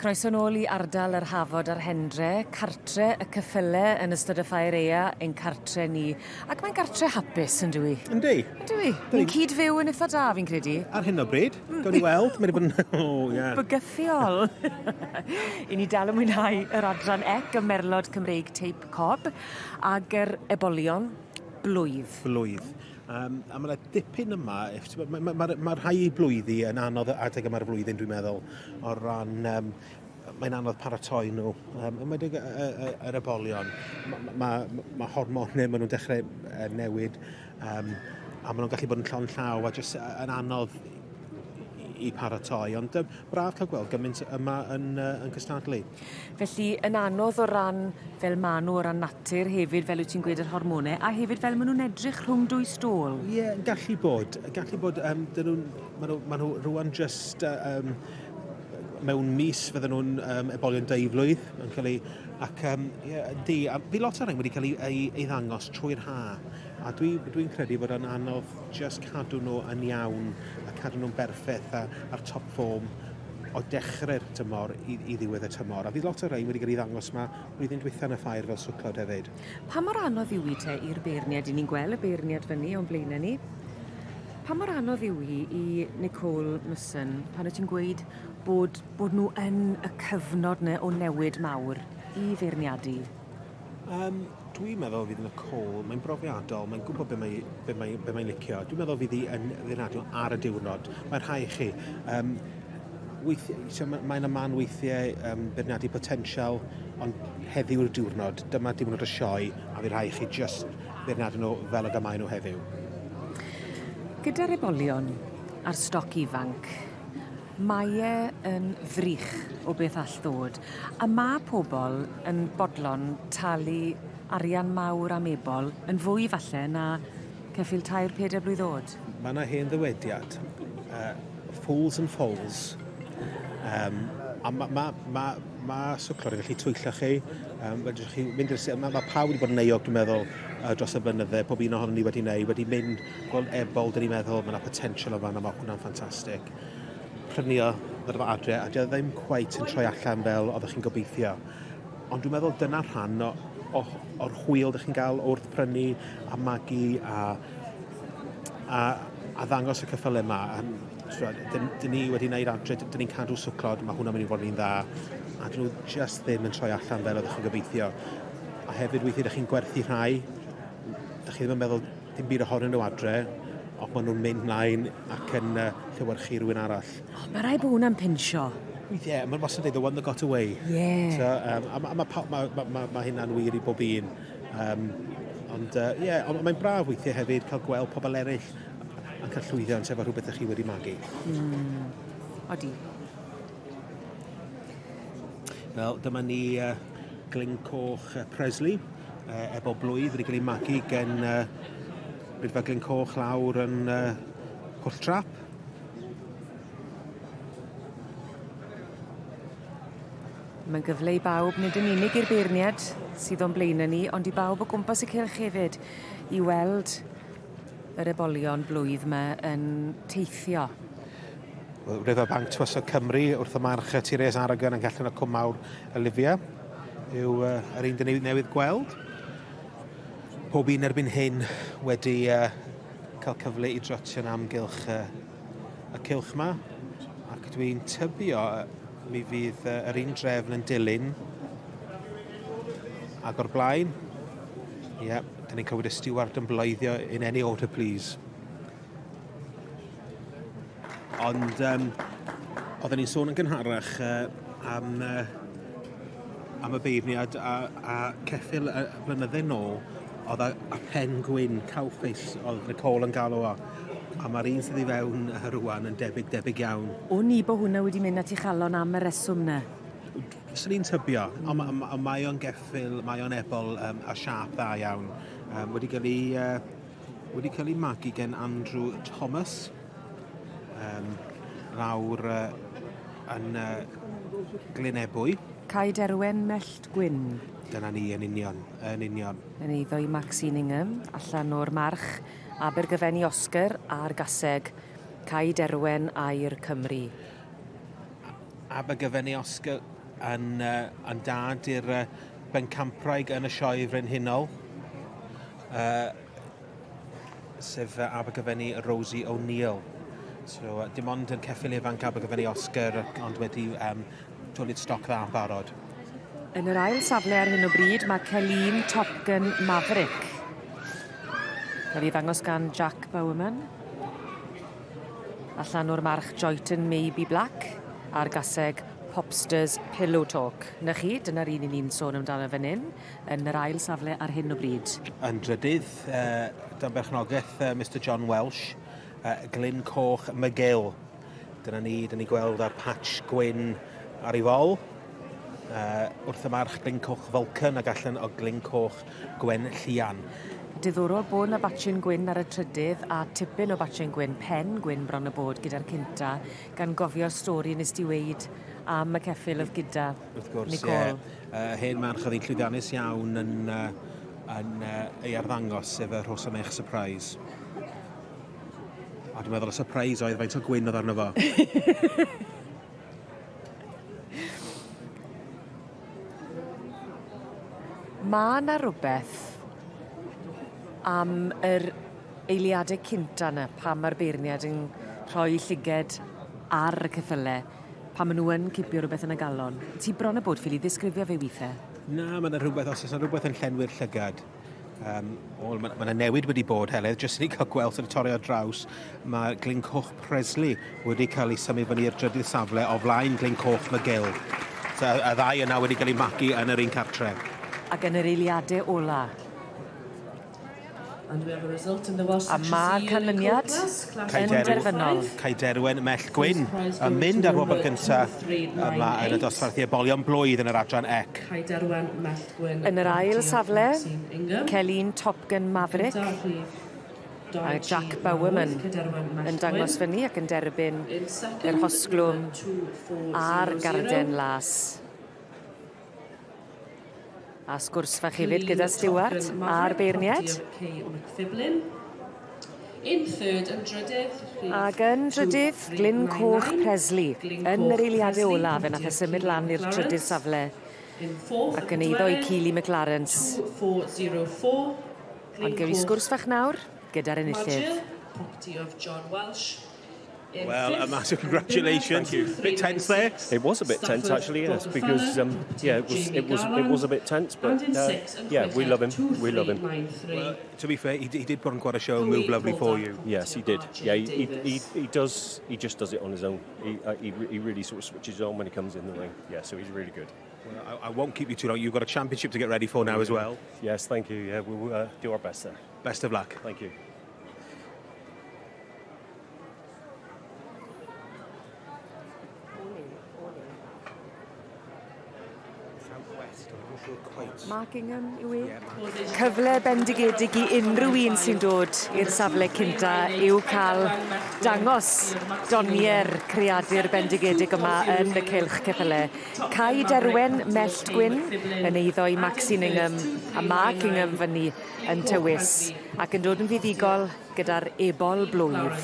Croeso nôl I ardal yr Hafod a'r Hendre, cartre y cyffyle yn ystod y ffair ea, ein cartre ni. Ac mae'n gartre hapus, yn dwi? Yndi. Yndwi. Ni'n cyd fyw yn eitha da, fi'n credu. Ar hyn o bryd, gawn ni weld, mae'n bod yn... Bygythiol. I ni dal yn mwynhau yr adran ec y Merlod Cymreig Teip Cob ag yr Ebolion Blwydd. A mae'na dipyn yma, mae rhai blwyddi yn anodd adeg yma'r flwyddyn dwi'n meddwl, o ran, mae'n anodd paratoi nhw. Mae yr ebolion, mae hormonau, maen nhw'n dechrau newid, a maen nhw'n gallu bod yn llon llaw a jyst yn anodd I paratoi, ond braf cael gweld gymaint yma yn cystadlu. Felly, yn anodd o ran fel maen nhw o ran natur hefyd, fel wyt ti'n gweud yr hormonau, a hefyd fel maen nhw'n edrych rhwng dwy stôl. Ie, gallu bod. Maen nhw rwan just mewn mis fydden nhw'n ebolion 2 flwydd yn cael ei... Ac fi lot o'r rhain wedi cael ei ddangos trwy'r ha. A dwi'n credu bod yn anodd just cadw nhw yn iawn a cadw nhw'n berffaith a'r top form o dechrau'r tymor I ddiwedd y tymor. A fi lot o'r rhain wedi cael ei ddangos yma blwyddyn dwytha yn y ffair fel swclod hefyd. Pa mor anodd yw I te i'r beirniad? I ni'n gweld y beirniad fyny o'n blaenau ni. Pa mor anodd yw I Nicole Muson pan wyt ti'n gweud bod nhw yn y cyfnod o newid mawr I feirniadu? Dwi'n meddwl fydd yn y col, mae'n brofiadol, mae'n gwybod be mae'n licio. Dwi'n meddwl fydd yn feirniadu ar y diwrnod. Mae'n rhai chi. Mae'n y man weithiau feirniadu potensial, ond heddiw'r diwrnod. Dyma diwrnod y sioe, a fydd rhai chi just feirniadu nhw fel y gymau nhw heddiw. Gyda'r ebolion a'r stoc ifanc, mae yn ddrych o beth all ddod. A mae pobl yn bodlon talu arian mawr am ebol yn fwy falle na ceffyl 3-4 blwydd oed. Mae yna hen ddywediad, fools and foals. A mae swclod yn gallu twyllo chi. Mae pawb wedi bod yn euog, dwi'n meddwl, dros y blynydde, pob un ohono ni wedi mynd, gweld ebol, dyn ni'n meddwl, mae yna potensial o fan, a mae hwnna'n ffantastig. Prynu o ddod o adre, a dwi ddim cweit yn troi allan fel oeddech chi'n gobeithio. Ond dwi'n meddwl dyna'r rhan o'r hwyl ydych chi'n cael wrth prynu a magu a ddangos y cyffyle yma. Dyn ni wedi gwneud adre, dyn ni'n cadw swclod, mae hwnna'n mynd I fod ni'n dda, a dyn nhw just ddim yn troi allan fel oeddech chi'n gobeithio. A hefyd weithio ydych chi'n gwerthu rhai, ydych chi ddim yn meddwl dim byd ohonyn nhw adre, ond maen nhw'n mynd mlaen ac yn llywyrchu rhywun arall. Mae rai bod hwnna'n pinsio. Ie, mae'n wastad dweud, the one that got away. Ie. Mae hynna'n wir I bob un. Ond mae'n braf weithiau hefyd cael gweld pobl eraill yn cael llwyddiant efo rhywbeth ych chi wedi magu. Odi. Wel, dyma ni glyn coch Presley, Ebolion Blwydd wedi cael ei magu gen Brydfa glyn coch lawr yn Pwll Trap. Mae'n gyfle I bawb, nid yn unig i'r beirniad sydd o'n blaenau ni, ond I bawb o gwmpas y cylch hefyd, I weld yr ebolion blwydd yma yn teithio. Ryfa Banc Tywysog Cymru wrth y march Tires Aragon yn gallu yn y Cwm Mawr Olivia yw yr un dyn ni newydd gweld. Pob un erbyn hyn wedi cael cyfle I drotio'n amgylch y cylch yma. Ac dwi'n tybio mi fydd yr un drefn yn dilyn ac o'r blaen. Ie, dyn ni'n clywed y steward yn bloeddio in any order, please. Ond oedden ni'n sôn yn gynharach am y beirniad a ceffyl y blynydde nôl oedd y pen gwyn cawffus oedd Nicole yn galw o. A mae'r un sydd I fewn rwan yn debyg iawn. O ni bod hwnna wedi mynd at I chalon am y reswm na? Sy'n ni'n tybio, ond mae o'n geffyl, mae o'n ebol a siap dda iawn. Wedi cael ei magu gen Andrew Thomas lawr yn Glyn Ebwy. Cai Derwen Mellt Gwyn. Dyna ni yn union. Yn eiddo I Maxine Ingham, allan o'r march Abergyfenni Oscar a'r gaseg Cai Derwen Aur Cymru. Abergyfenni Oscar yn dad i'r bencampwraig yn y sioe frenhinol. Sef Abergyfenni Rosie O'Neill. So, dim ond yn ceffyl ifanc Abergyfenni Oscar, ond wedi twylid stoc dda yn barod. Yn yr ail safle ar hyn o bryd, mae Yearling Colt Maverick. Cael ei ddangos gan Jack Bowerman. Allan o'r march Joyton Maybe Black a'r gaseg Popsters Pillow Talk. Na chi, dyna'r un ni'n sôn amdano fan hyn, yn yr ail safle ar hyn o bryd. Yn drydydd, dan berchnogaeth Mr John Welsh, Glyn Coch McGill. Dyna ni gweld ar patch gwyn ar ei fol. Wrth y march Glyn Coch Vulcan ac allan o Glyn Coch Gwen Llian. Diddorol bod yna batchyn gwyn ar y trydydd a tipyn o batchyn gwyn, pen gwyn bron y bod gyda'r cynta, gan gofio'r stori nes di weid am y ceffyl oedd gyda Nicole. Hen march oedd hi'n llwyddiannus iawn yn ei arddangos sef y Rhosamech Surprise. A dwi'n meddwl y surprise oedd faint o gwyn oedd arno fo. Mae yna rhywbeth am yr eiliadau cynta yna, pam mae'r beirniad yn rhoi llyged ar y ceffylau, pam maen nhw yn cipio rhywbeth yn y galon. Ti bron y bod ffili ddisgrifio fe weithiau? Na, mae yna rhywbeth, os yna rhywbeth yn llenwi'r llygad. Mae yna newid wedi bod heledd, jyst i ni cael gweld sy'n torri ar draws. Mae Glyn Coch Presley wedi cael ei symud fyny i'r drydydd safle o flaen Glyn Coch McGill. So, y ddau yna wedi cael ei magu yn yr un cartre. Ac yn yr eiliadau ola. A mae canlyniad yn derfynol. Cai Derwen Mell Gwyn yn mynd ar wobr gyntaf yma yn y dosbarth Ebolion Blwydd yn yr adran ec. Yn yr ail safle, Yearling Colt Maverick a Jack Bowerman yn dangos fyny ac yn derbyn yr hosglwm a'r garden las. A sgwrs fach hefyd gyda Stewart a'r beirniad. Ac yn drydydd, Glyn Coch Presley yn yr eiliadau ola fe nath e symud lan i'r trydydd safle ac yn eiddo i Keely McLarens. Ond gewn ni sgwrs fach nawr gyda'r enillydd. Well, a massive congratulations. Thank you. Bit tense there. It was a bit tense actually, yes, because it was a bit tense, but yeah, we love him. We love him. Well, to be fair, he did put on quite a show and move lovely for you. Yes, he did. Yeah, he does. He just does it on his own. He really sort of switches on when he comes in the ring. Yeah, so he's really good. Well, I won't keep you too long. You've got a championship to get ready for now as well. Yes, thank you. Yeah, we'll do our best there. Best of luck. Thank you. Markingham yw e. Cyfle bendigedig i unrhyw un sy'n dod i'r safle cynta yw cael dangos doniau'r creadur bendigedig yma yn y cylch ceffylau. Cai Derwen Mellt Gwyn yn eiddo i Maxingham a Markingham fyny yn tywys ac yn dod yn fuddigol gyda'r Ebol Blwydd.